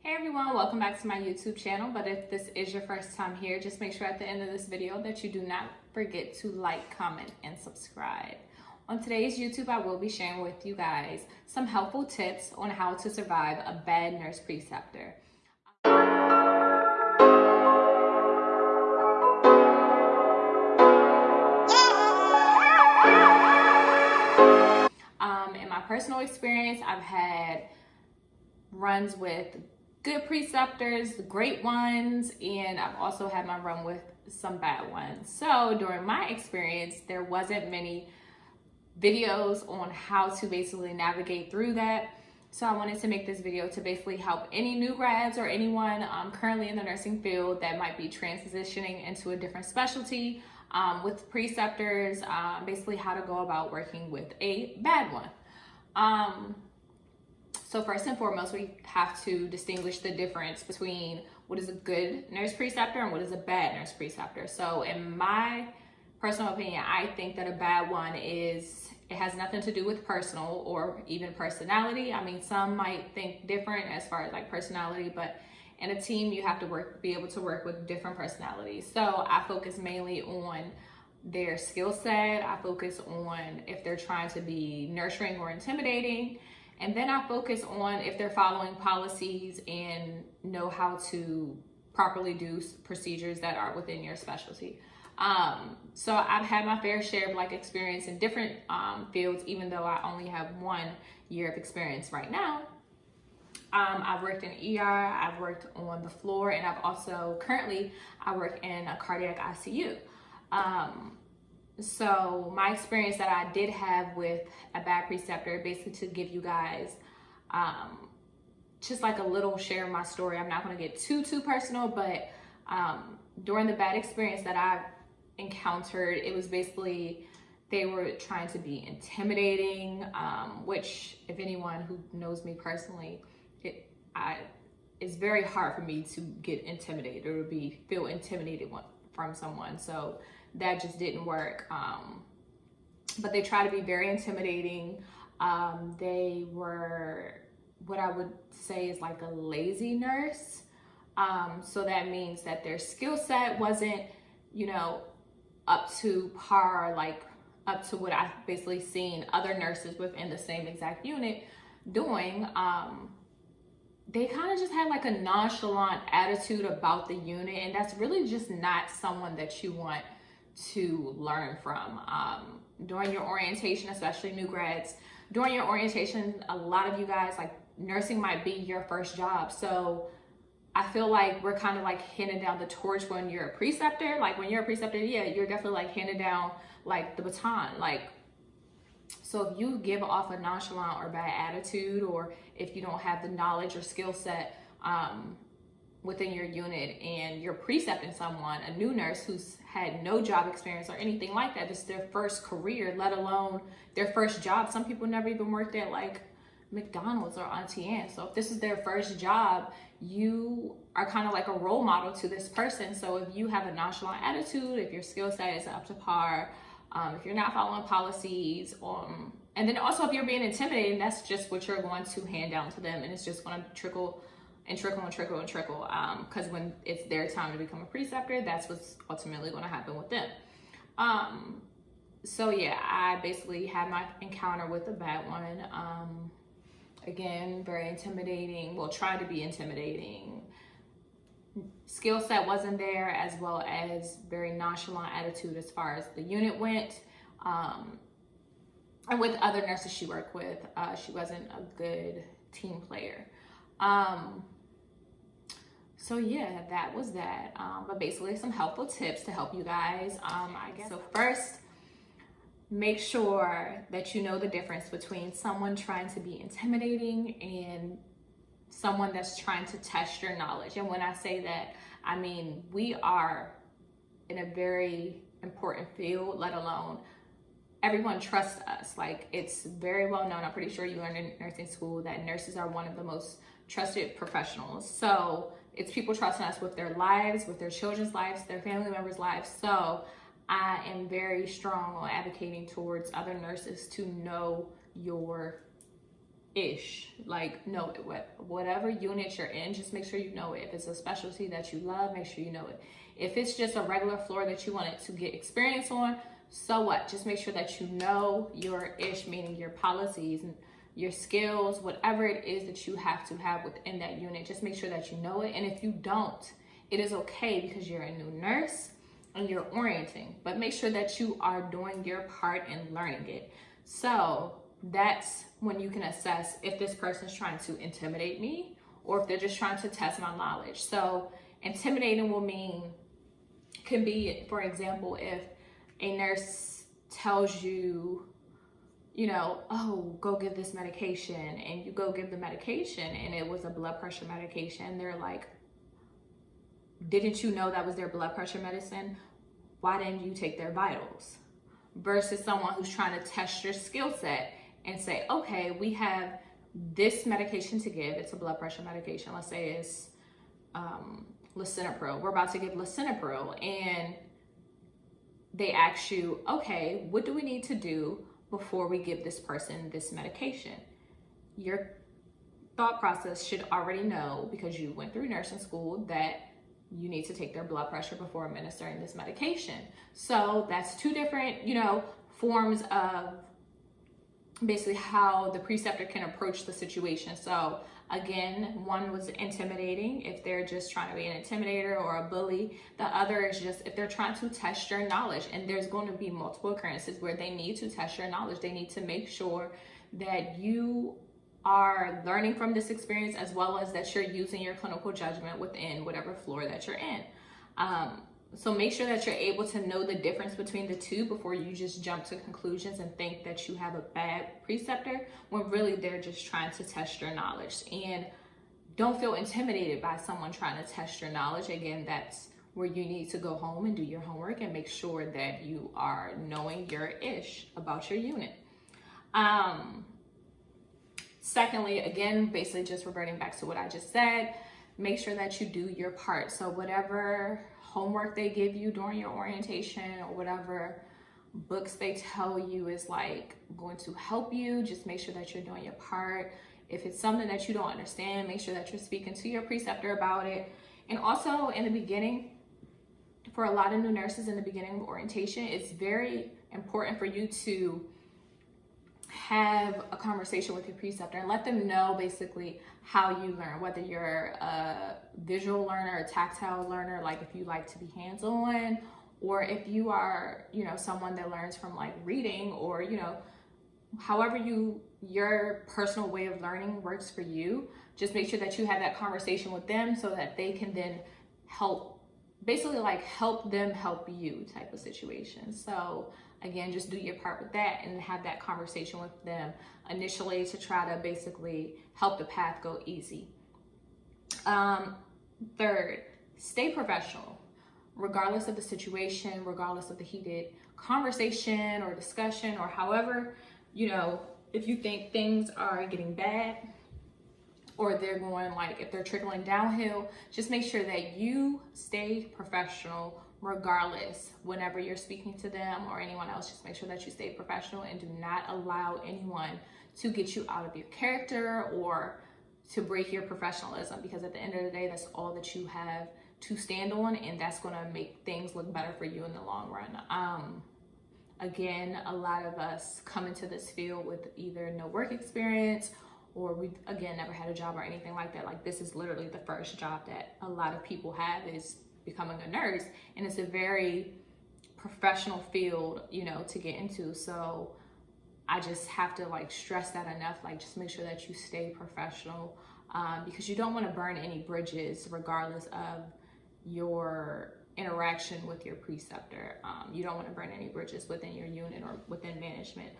Hey everyone, welcome back to my YouTube channel. But if this is your first time here, just make sure at the end of this video that you do not forget to like, comment, and subscribe. On today's YouTube, I will be sharing with you guys some helpful tips on how to survive a bad nurse preceptor. In my personal experience, I've had runs with good preceptors, great ones, and I've also had my run with some bad ones. So during my experience, there wasn't many videos on how to basically navigate through that. So I wanted to make this video to basically help any new grads or anyone currently in the nursing field that might be transitioning into a different specialty with preceptors, basically how to go about working with a bad one. So first and foremost, we have to distinguish the difference between what is a good nurse preceptor and what is a bad nurse preceptor. So in my personal opinion, I think that a bad one it has nothing to do with personal or even personality. I mean, some might think different as far as like personality, but in a team, you have to be able to work with different personalities. So I focus mainly on their skill set. I focus on if they're trying to be nurturing or intimidating. And then I focus on if they're following policies and know how to properly do procedures that are within your specialty. So I've had my fair share of experience in different fields, even though I only have 1 year of experience right now. I've worked in ER, I've worked on the floor, and I've also currently I work in a cardiac ICU. So my experience that I did have with a bad preceptor, basically to give you guys just like a little share of my story. I'm not going to get too personal, but during the bad experience that I've encountered, it was basically they were trying to be intimidating, which if anyone who knows me personally, it's very hard for me to get intimidated or feel intimidated from someone. So that just didn't work. But they try to be very intimidating. They were what I would say is like a lazy nurse. So that means that their skill set wasn't, up to par, like up to what I've basically seen other nurses within the same exact unit doing. They kind of just had like a nonchalant attitude about the unit, and that's really just not someone that you want to learn from. During your orientation, especially new grads, during your orientation, a lot of you guys, like nursing might be your first job. So I feel like we're kind of like handing down the torch when you're a preceptor. Like when you're a preceptor, yeah, you're definitely like handing down like the baton. So if you give off a nonchalant or bad attitude, or if you don't have the knowledge or skill set within your unit and you're precepting someone, a new nurse who's had no job experience or anything like that, it's their first career, let alone their first job. Some people never even worked at like McDonald's or Auntie Anne. So if this is their first job, you are kind of like a role model to this person. So if you have a nonchalant attitude, if your skill set is up to par, if you're not following policies, and then also if you're being intimidated, that's just what you're going to hand down to them, and it's just going to trickle and trickle and trickle and trickle, because when it's their time to become a preceptor, that's what's ultimately going to happen with them. So yeah, I basically had my encounter with a bad one. Again, very intimidating, well, tried to be intimidating. Skill set wasn't there, as well as very nonchalant attitude as far as the unit went. And with other nurses she worked with, she wasn't a good team player. So yeah, that was that. But basically some helpful tips to help you guys, I guess. So first, make sure that you know the difference between someone trying to be intimidating and someone that's trying to test your knowledge. And when I say that, I mean, we are in a very important field, let alone everyone trusts us. Like, it's very well known, I'm pretty sure you learned in nursing school, that nurses are one of the most trusted professionals. So it's people trusting us with their lives, with their children's lives, their family members' lives. So I am very strong on advocating towards other nurses to know your ish. Like, know it. Whatever unit you're in, just make sure you know it. If it's a specialty that you love, make sure you know it. If it's just a regular floor that you wanted to get experience on, so what? Just make sure that you know your ish, meaning your policies and your skills, whatever it is that you have to have within that unit. Just make sure that you know it. And if you don't, it is okay, because you're a new nurse and you're orienting, but make sure that you are doing your part in learning it. So that's when you can assess if this person's trying to intimidate me or if they're just trying to test my knowledge. So intimidating can be, for example, if a nurse tells you, oh, go give this medication, and you go give the medication and it was a blood pressure medication. They're like, didn't you know that was their blood pressure medicine? Why didn't you take their vitals? Versus someone who's trying to test your skill set and say, okay, we have this medication to give. It's a blood pressure medication. Let's say it's lisinopril. We're about to give lisinopril, and they ask you, okay, what do we need to do before we give this person this medication? Your thought process should already know, because you went through nursing school, that you need to take their blood pressure before administering this medication. So that's two different, forms of basically how the preceptor can approach the situation. So again, one was intimidating, if they're just trying to be an intimidator or a bully. The other is just if they're trying to test your knowledge, and there's going to be multiple occurrences where they need to test your knowledge. They need to make sure that you are learning from this experience, as well as that you're using your clinical judgment within whatever floor that you're in. So make sure that you're able to know the difference between the two before you just jump to conclusions and think that you have a bad preceptor, when really they're just trying to test your knowledge. And don't feel intimidated by someone trying to test your knowledge. Again, that's where you need to go home and do your homework and make sure that you are knowing your ish about your unit. Secondly, again, basically just reverting back to what I just said, make sure that you do your part. So whatever homework they give you during your orientation, or whatever books they tell you is like going to help you, just make sure that you're doing your part. If it's something that you don't understand, make sure that you're speaking to your preceptor about it. And also in the beginning, for a lot of new nurses in the beginning of orientation, it's very important for you to have a conversation with your preceptor and let them know basically how you learn, whether you're a visual learner, a tactile learner, like if you like to be hands-on, or if you are, someone that learns from like reading, or, however your personal way of learning works for you. Just make sure that you have that conversation with them so that they can then help them help you type of situation. So again, just do your part with that and have that conversation with them initially to try to basically help the path go easy. Third, stay professional, regardless of the situation, regardless of the heated conversation or discussion, or however, if you think things are getting bad or they're going if they're trickling downhill, just make sure that you stay professional regardless. Whenever you're speaking to them or anyone else, just make sure that you stay professional and do not allow anyone to get you out of your character or to break your professionalism, because at the end of the day, that's all that you have to stand on, and that's going to make things look better for you in the long run. Again, a lot of us come into this field with either no work experience, or we've, again, never had a job or anything like that. Like, this is literally the first job that a lot of people have, is becoming a nurse, and it's a very professional field, to get into. So I just have to stress that enough, just make sure that you stay professional, because you don't want to burn any bridges regardless of your interaction with your preceptor. You don't want to burn any bridges within your unit or within management.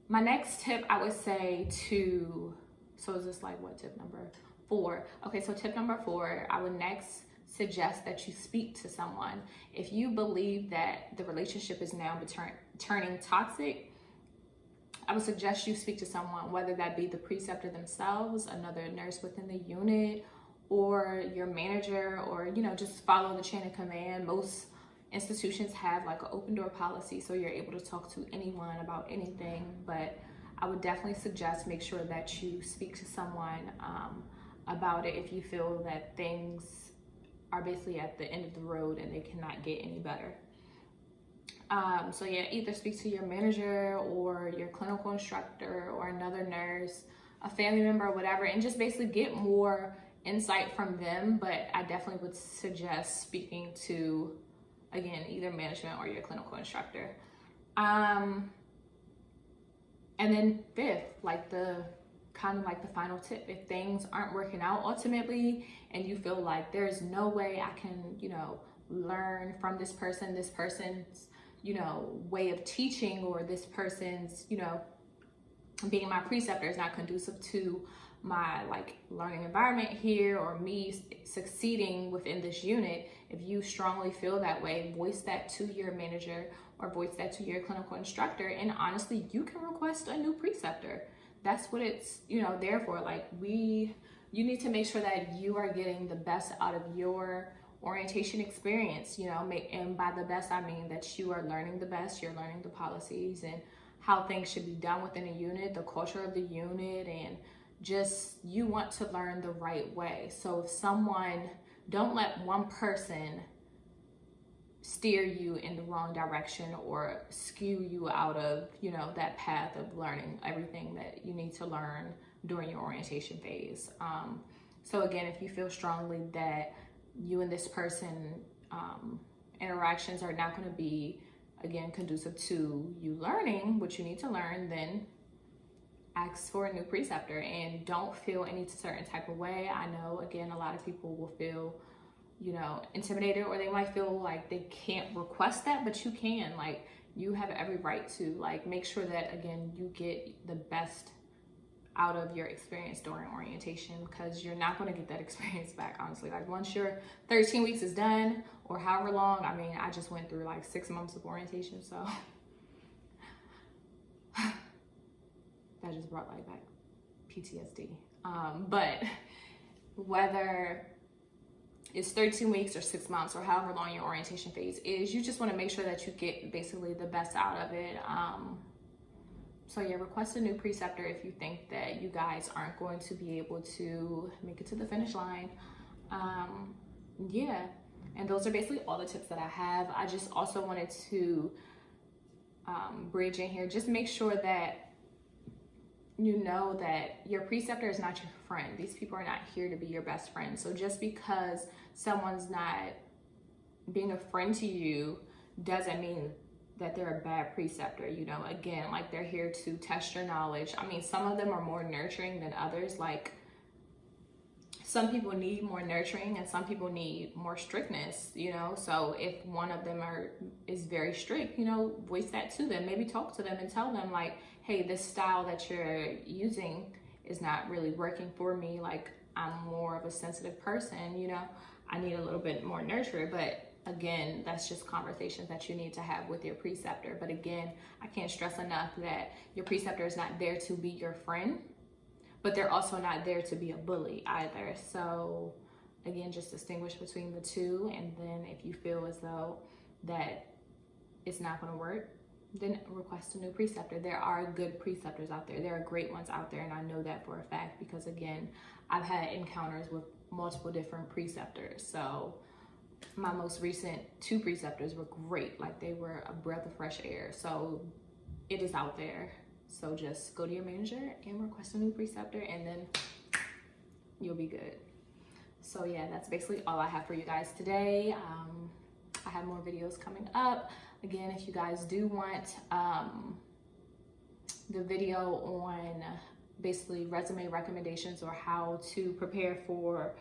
My next tip, I would say so is this what, tip number 4? Okay, so tip number 4, I would next suggest that you speak to someone. If you believe that the relationship is now turning toxic, I would suggest you speak to someone, whether that be the preceptor themselves, another nurse within the unit, or your manager, or just follow the chain of command. Most institutions have an open door policy, so you're able to talk to anyone about anything. But I would definitely suggest make sure that you speak to someone about it if you feel that things are basically at the end of the road and they cannot get any better. So yeah, either speak to your manager or your clinical instructor or another nurse, a family member, whatever, and just basically get more insight from them. But I definitely would suggest speaking to, again, either management or your clinical instructor. And then fifth, like the final tip, if things aren't working out ultimately and you feel like there's no way I can, learn from this person's, way of teaching, or this person's, being my preceptor is not conducive to my learning environment here or me succeeding within this unit. If you strongly feel that way, voice that to your manager or voice that to your clinical instructor, and honestly, you can request a new preceptor. That's what it's there for. You need to make sure that you are getting the best out of your orientation experience, and by the best I mean that you are learning the best, you're learning the policies and how things should be done within a unit, the culture of the unit, and just you want to learn the right way. So if don't let one person steer you in the wrong direction or skew you out of, that path of learning everything that you need to learn during your orientation phase. So again, if you feel strongly that you and this person interactions are not going to be, again, conducive to you learning what you need to learn, then ask for a new preceptor and don't feel any certain type of way. I know, again, a lot of people will feel intimidated, or they might feel like they can't request that, but you can. You have every right to make sure that, again, you get the best out of your experience during orientation, because you're not going to get that experience back, honestly. Once your 13 weeks is done, or however long, I just went through 6 months of orientation, so that just brought back PTSD. But whether it's 13 weeks or 6 months or however long your orientation phase is, you just want to make sure that you get basically the best out of it. So yeah, request a new preceptor if you think that you guys aren't going to be able to make it to the finish line. Yeah, and those are basically all the tips that I have. I just also wanted to bridge in here, just make sure that you know that your preceptor is not your friend. These people are not here to be your best friend. So just because someone's not being a friend to you doesn't mean that they're a bad preceptor. Again, they're here to test your knowledge. Some of them are more nurturing than others. Some people need more nurturing and some people need more strictness, so if one of them is very strict, voice that to them. Maybe talk to them and tell them hey, this style that you're using is not really working for me. I'm more of a sensitive person, I need a little bit more nurture. But again, that's just conversations that you need to have with your preceptor. But again, I can't stress enough that your preceptor is not there to be your friend, but they're also not there to be a bully either. So again, just distinguish between the two. And then if you feel as though that it's not going to work, then request a new preceptor. There are good preceptors out there. There are great ones out there. And I know that for a fact, because again, I've had encounters with multiple different preceptors. So my most recent 2 preceptors were great. They were a breath of fresh air. So it is out there. So just go to your manager and request a new preceptor, and then you'll be good. So yeah, that's basically all I have for you guys today. I have more videos coming up. Again, if you guys do want the video on basically resume recommendations or how to prepare for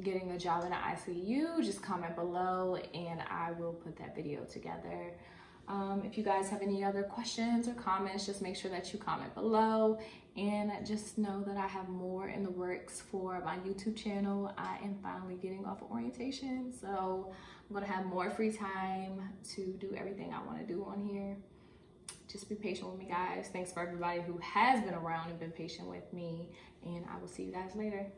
getting a job in the ICU, just comment below and I will put that video together. If you guys have any other questions or comments, just make sure that you comment below, and just know that I have more in the works for my YouTube channel. I am finally getting off of orientation, so I'm gonna have more free time to do everything I want to do on here. Just be patient with me, guys. Thanks for everybody who has been around and been patient with me, and I will see you guys later.